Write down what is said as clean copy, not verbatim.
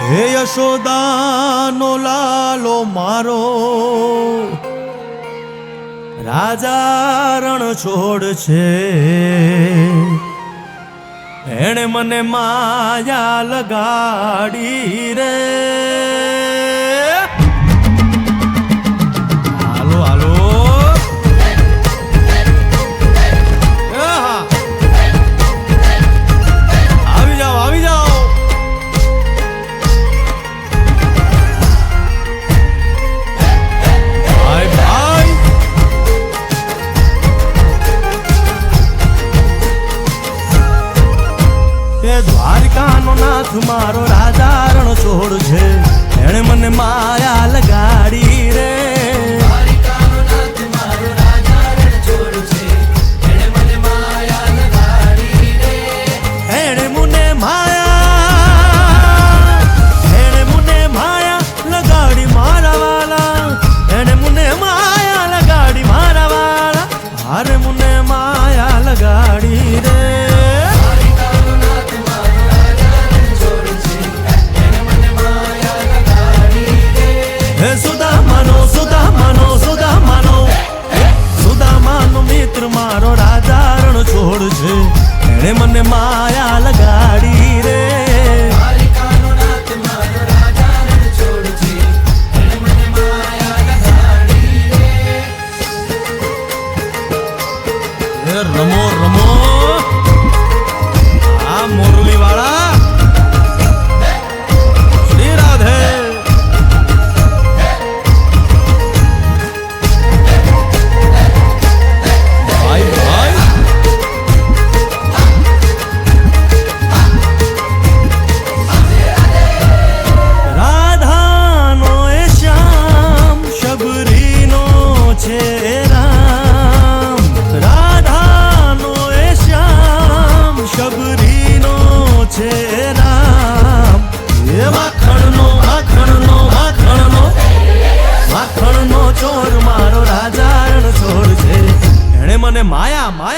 હે યશોદાનો લાલો મારો રાજા રણ છોડ છે, એણે મને માયા લગાડી રે. હાલો હાલો આવી જાઓ આવી જાઓ. દ્વારિકાનો નાથ મારો રાજા રણ છોડ છે, એણે મને માયા લગાડી રે. દ્વારિકાનો નાથ મારો રાજા રણ છોડ છે, એણે મને માયા લગાડી રે. એણે મને માયા લગાડી મારા વાલા, એણે મને માયા લગાડી મારા વાલા, હારે મને માયા લગાડી રે. સુદામાનો મિત્ર મારો રાજા રણ છોડ છે, એણે મને માયા લગાડી રે. દ્વારિકાનો નાથ મારો રાજા રણ છોડ છે, એણે મને માયા લગાડી રે. રમો રમો આ મોરલી વાળા શ્રી રાધે. માયા માયા